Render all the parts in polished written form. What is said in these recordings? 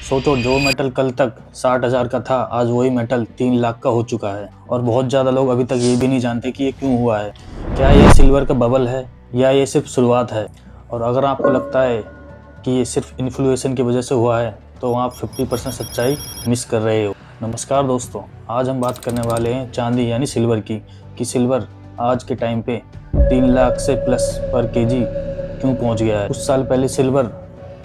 सोचो, जो मेटल कल तक 60,000 का था, आज वही मेटल 3 लाख का हो चुका है। और बहुत ज़्यादा लोग अभी तक ये भी नहीं जानते कि ये क्यों हुआ है। क्या ये सिल्वर का बबल है या ये सिर्फ शुरुआत है? और अगर आपको लगता है कि ये सिर्फ इन्फ्लेशन की वजह से हुआ है, तो आप 50% सच्चाई मिस कर रहे हो। नमस्कार दोस्तों, आज हम बात करने वाले हैं चांदी यानी सिल्वर की, कि सिल्वर आज के टाइम पे 3 लाख से प्लस पर केजी क्यों पहुंच गया है। कुछ साल पहले सिल्वर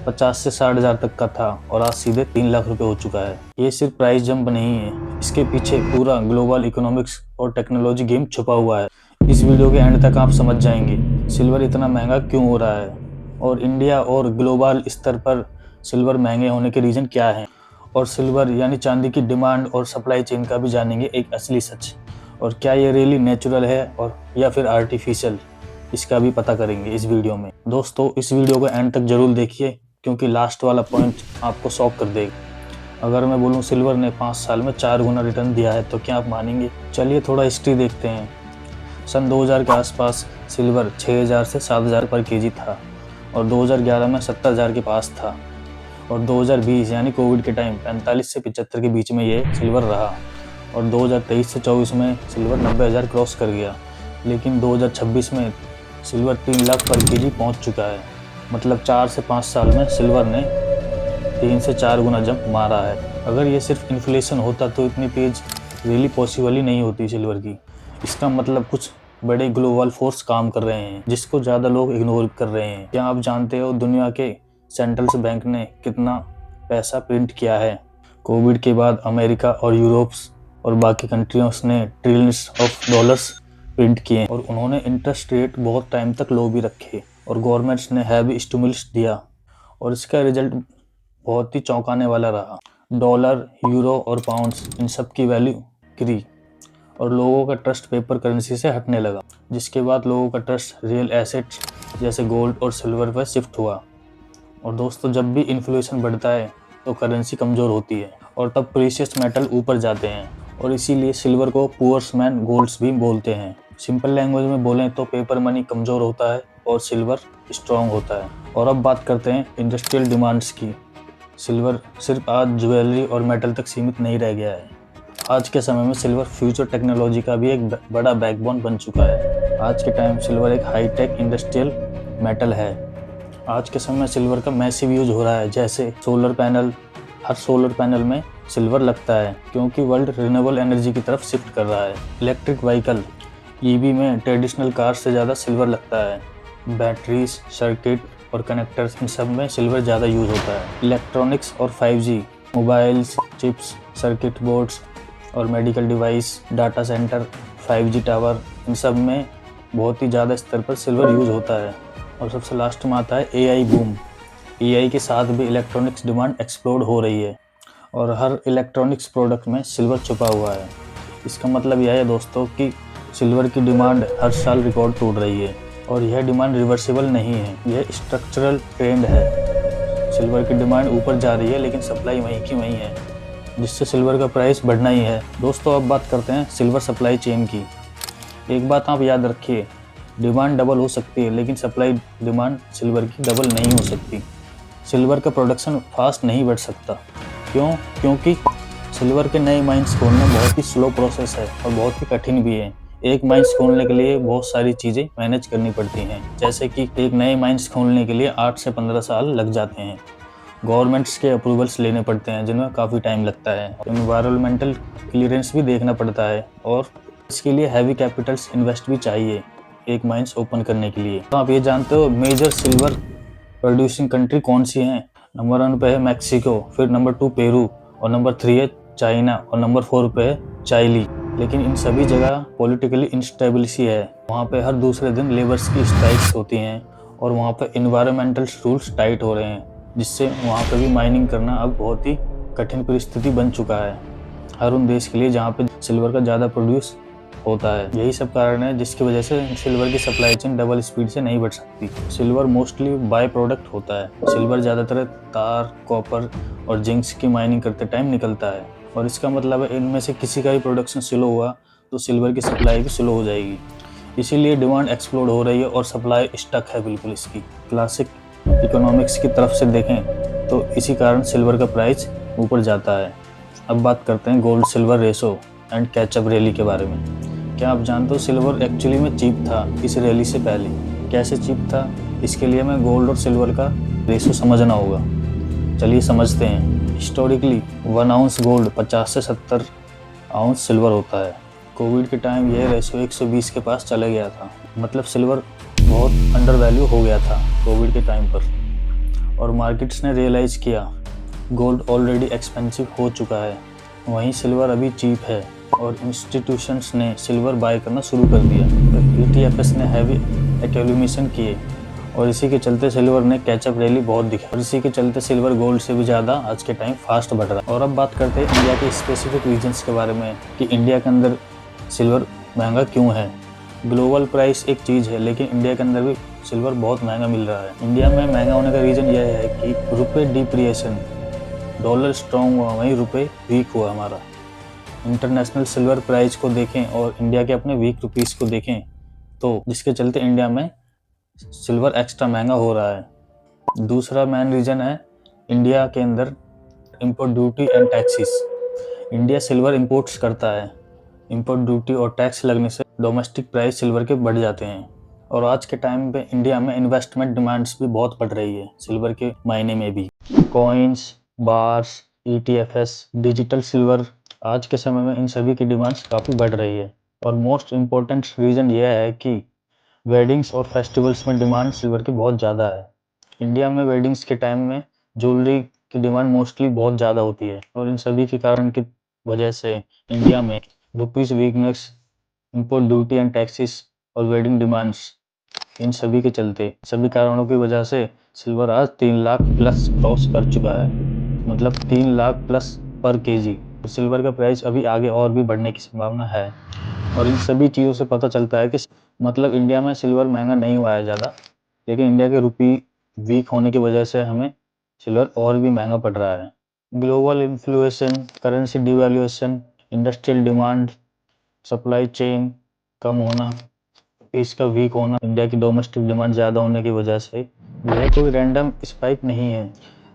50 से 60,000 तक का था और आज सीधे 3 लाख रुपए हो चुका है। ये सिर्फ प्राइस जंप नहीं है, इसके पीछे पूरा ग्लोबल इकोनॉमिक्स और टेक्नोलॉजी गेम छुपा हुआ है। इस वीडियो के एंड तक आप समझ जाएंगे सिल्वर इतना महंगा क्यों हो रहा है, और इंडिया और ग्लोबल स्तर पर सिल्वर महंगे होने के रीजन क्या हैं, और सिल्वर यानी चांदी की डिमांड और सप्लाई चेन का भी जानेंगे एक असली सच। और क्या ये रियली नेचुरल है और या फिर आर्टिफिशियल, इसका भी पता करेंगे इस वीडियो में। दोस्तों, इस वीडियो को एंड तक जरूर देखिए, क्योंकि लास्ट वाला पॉइंट आपको शॉक कर देगा। अगर मैं बोलूं सिल्वर ने 5 साल में 4 गुना रिटर्न दिया है, तो क्या आप मानेंगे? चलिए थोड़ा हिस्ट्री देखते हैं। सन 2000 के आसपास सिल्वर 6000 से 7000 पर केजी था, और 2011 में 70,000 के पास था, और 2020 यानी कोविड के टाइम 45 से 75 के बीच में ये सिल्वर रहा, और 2023 से 24 में सिल्वर 90,000 क्रॉस कर गया। लेकिन 2026 में सिल्वर 3 लाख पर केजी पहुंच चुका है। मतलब 4 से 5 साल में सिल्वर ने 3 से 4 गुना जंप मारा है। अगर ये सिर्फ इन्फ्लेशन होता तो इतनी तेज रियली पॉसिबल ही नहीं होती सिल्वर की। इसका मतलब कुछ बड़े ग्लोबल फोर्स काम कर रहे हैं, जिसको ज़्यादा लोग इग्नोर कर रहे हैं। क्या आप जानते हो दुनिया के सेंट्रल बैंक ने कितना पैसा प्रिंट किया है? कोविड के बाद अमेरिका और यूरोप और बाकी कंट्रियों ने ट्रिलियंस ऑफ डॉलर्स प्रिंट किए, और उन्होंने इंटरेस्ट रेट बहुत टाइम तक लो भी रखे, और गवर्नमेंट्स ने हैवी स्टिमुलस दिया, और इसका रिजल्ट बहुत ही चौंकाने वाला रहा। डॉलर, यूरो और पाउंड्स, इन सब की वैल्यू गिरी, और लोगों का ट्रस्ट पेपर करेंसी से हटने लगा, जिसके बाद लोगों का ट्रस्ट रियल एसेट्स जैसे गोल्ड और सिल्वर पर शिफ्ट हुआ। और दोस्तों, जब भी इन्फ्लेशन बढ़ता है तो करेंसी कमज़ोर होती है, और तब प्रीशियस मेटल ऊपर जाते हैं, और इसीलिए सिल्वर को पुअर्स मैन गोल्ड्स भी बोलते हैं। सिंपल लैंग्वेज में बोलें तो पेपर मनी कमज़ोर होता है और सिल्वर स्ट्रॉन्ग होता है। और अब बात करते हैं इंडस्ट्रियल डिमांड्स की। सिल्वर सिर्फ आज ज्वेलरी और मेटल तक सीमित नहीं रह गया है। आज के समय में सिल्वर फ्यूचर टेक्नोलॉजी का भी एक बड़ा बैकबोन बन चुका है। आज के टाइम सिल्वर एक हाईटेक इंडस्ट्रियल मेटल है। आज के समय में सिल्वर का मैसिव यूज हो रहा है, जैसे सोलर पैनल। हर सोलर पैनल में सिल्वर लगता है, क्योंकि वर्ल्ड रिन्यूएबल एनर्जी की तरफ शिफ्ट कर रहा है। इलेक्ट्रिक व्हीकल ईवी में ट्रेडिशनल कार से ज़्यादा सिल्वर लगता है। बैटरीज, सर्किट और कनेक्टर्स, इन सब में सिल्वर ज़्यादा यूज होता है। इलेक्ट्रॉनिक्स और 5G, mobiles, chips, circuit boards और medical device, data center, 5G tower, इन सब में बहुत ही ज़्यादा स्तर पर सिल्वर यूज होता है। और सबसे लास्ट में आता है AI बूम। AI के साथ भी इलेक्ट्रॉनिक्स डिमांड एक्सप्लोड हो रही है, और हर इलेक्ट्रॉनिक्स प्रोडक्ट में सिल्वर छुपा हुआ है। इसका मतलब यह है दोस्तों कि सिल्वर की डिमांड हर साल रिकॉर्ड तोड़ रही है, और यह डिमांड रिवर्सिबल नहीं है, यह स्ट्रक्चरल ट्रेंड है। सिल्वर की डिमांड ऊपर जा रही है, लेकिन सप्लाई वहीं की वहीं है, जिससे सिल्वर का प्राइस बढ़ना ही है। दोस्तों, अब बात करते हैं सिल्वर सप्लाई चेन की। एक बात आप याद रखिए, डिमांड डबल हो सकती है, लेकिन सप्लाई डिमांड सिल्वर की डबल नहीं हो सकती। सिल्वर का प्रोडक्शन फास्ट नहीं बढ़ सकता। क्यों? क्योंकि सिल्वर के नए माइंस खोलना बहुत ही स्लो प्रोसेस है और बहुत ही कठिन भी है। एक माइंस खोलने के लिए बहुत सारी चीज़ें मैनेज करनी पड़ती हैं, जैसे कि एक नए माइंस खोलने के लिए 8 से 15 साल लग जाते हैं। गवर्नमेंट्स के अप्रूवल्स लेने पड़ते हैं, जिनमें काफ़ी टाइम लगता है। एनवायरमेंटल क्लियरेंस भी देखना पड़ता है, और इसके लिए हैवी कैपिटल्स इन्वेस्ट भी चाहिए एक माइंस ओपन करने के लिए। तो आप ये जानते हो मेजर सिल्वर प्रोड्यूसिंग कंट्री कौन सी हैं? नंबर 1 पे है मैक्सिको, फिर नंबर 2 पेरू, और नंबर 3 है चाइना, और नंबर 4 पे है चाइली। लेकिन इन सभी जगह पॉलिटिकली इंस्टेबिलिटी है। वहाँ पे हर दूसरे दिन लेबर्स की स्ट्राइक्स होती हैं, और वहाँ पे इन्वायरमेंटल रूल्स टाइट हो रहे हैं, जिससे वहाँ पे भी माइनिंग करना अब बहुत ही कठिन परिस्थिति बन चुका है हर उन देश के लिए जहाँ पे सिल्वर का ज़्यादा प्रोड्यूस होता है। यही सब कारण है जिसकी वजह से सिल्वर की सप्लाई चेन डबल स्पीड से नहीं बढ़ सकती। सिल्वर मोस्टली बाय प्रोडक्ट होता है। सिल्वर ज़्यादातर तार, कॉपर और जिंक्स की माइनिंग करते टाइम निकलता है, और इसका मतलब है इनमें से किसी का भी प्रोडक्शन स्लो हुआ तो सिल्वर की सप्लाई भी स्लो हो जाएगी। इसीलिए डिमांड एक्सप्लोड हो रही है और सप्लाई स्टक है बिल्कुल इसकी। क्लासिक इकोनॉमिक्स की तरफ से देखें तो इसी कारण सिल्वर का प्राइस ऊपर जाता है। अब बात करते हैं gold silver ratio and catch up rally के बारे में। क्या आप जानते हो सिल्वर एक्चुअली में चीप था इस रैली से पहले? कैसे चीप था? इसके लिए हमें गोल्ड और सिल्वर का रेशो समझना होगा। चलिए समझते हैं। हिस्टोरिकली 1 आउंस गोल्ड 50 से 70 आउंस सिल्वर होता है। कोविड के टाइम यह रेशो 120 के पास चला गया था। मतलब सिल्वर बहुत अंडर वैल्यू हो गया था कोविड के टाइम पर, और मार्केट्स ने रियलाइज़ किया गोल्ड ऑलरेडी एक्सपेंसिव हो चुका है, वहीं सिल्वर अभी चीप है, और इंस्टीट्यूशंस ने सिल्वर बाय करना शुरू कर दिया। ETFs ने हैवी एक्यूमुलेशन किए, और इसी के चलते सिल्वर ने कैचअप रैली बहुत दिखा, और इसी के चलते सिल्वर गोल्ड से भी ज़्यादा आज के टाइम फास्ट बढ़ रहा है। और अब बात करते हैं इंडिया के स्पेसिफिक रीजन्स के बारे में कि इंडिया के अंदर सिल्वर महंगा क्यों है। ग्लोबल प्राइस एक चीज़ है, लेकिन इंडिया के अंदर भी सिल्वर बहुत महंगा मिल रहा है। इंडिया में महंगा होने का रीज़न यह है कि रुपए डिप्रिएशन, डॉलर स्ट्रॉन्ग हुआ वहीं रुपए वीक हुआ हमारा। इंटरनेशनल सिल्वर प्राइस को देखें और इंडिया के अपने वीक रुपीस को देखें, तो जिसके चलते इंडिया में सिल्वर एक्स्ट्रा महंगा हो रहा है। दूसरा मेन रीज़न है इंडिया के अंदर import duty and taxes. India silver imports करता है, इंपोर्ट ड्यूटी और टैक्स लगने से डोमेस्टिक प्राइस सिल्वर के बढ़ जाते हैं। और आज के टाइम पे इंडिया में इन्वेस्टमेंट डिमांड्स भी बहुत बढ़ रही है सिल्वर के मायने में भी। Coins, bars, ETFs, digital silver, आज के समय में इन सभी की डिमांड्स काफ़ी बढ़ रही है। और मोस्ट इम्पोर्टेंट रीज़न यह है कि वेडिंग्स और फेस्टिवल्स में डिमांड सिल्वर की बहुत ज़्यादा है। इंडिया में वेडिंग्स के टाइम में ज्वेलरी की डिमांड मोस्टली बहुत ज़्यादा होती है, और इन सभी के कारण की वजह से इंडिया में rupees weakness, import duty and taxes और वेडिंग डिमांड्स, इन सभी के चलते, सभी कारणों की वजह से सिल्वर आज 3 लाख प्लस क्रॉस कर चुका है। मतलब 3 लाख प्लस पर केजी। तो सिल्वर का प्राइस अभी आगे और भी बढ़ने की संभावना है। और इन सभी चीज़ों से पता चलता है कि मतलब इंडिया में सिल्वर महंगा नहीं हुआ है ज़्यादा, लेकिन इंडिया के रुपी वीक होने की वजह से हमें सिल्वर और भी महंगा पड़ रहा है। Global inflation, currency devaluation, industrial demand, supply chain कम होना, इसका वीक होना, इंडिया की डोमेस्टिक डिमांड ज़्यादा होने की वजह से यह कोई रैंडम स्पाइक नहीं है,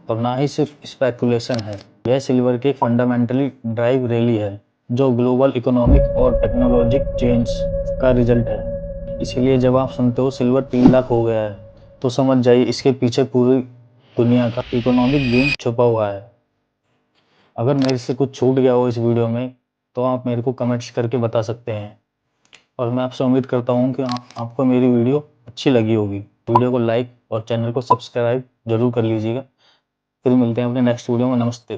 और ना ही सिर्फ स्पेकुलेशन है। यह सिल्वर की फंडामेंटली ड्राइव रैली है, जो ग्लोबल इकोनॉमिक और टेक्नोलॉजिक चेंज का रिजल्ट है। इसीलिए जब आप सुनते हो सिल्वर 3 लाख हो गया है, तो समझ जाइए इसके पीछे पूरी दुनिया का इकोनॉमिक गेम छुपा हुआ है। अगर मेरे से कुछ छूट गया हो इस वीडियो में, तो आप मेरे को कमेंट्स करके बता सकते हैं। और मैं आपसे उम्मीद करता हूँ कि आपको मेरी वीडियो अच्छी लगी होगी। वीडियो को लाइक और चैनल को सब्सक्राइब जरूर कर लीजिएगा। फिर मिलते हैं अपने नेक्स्ट वीडियो में। नमस्ते।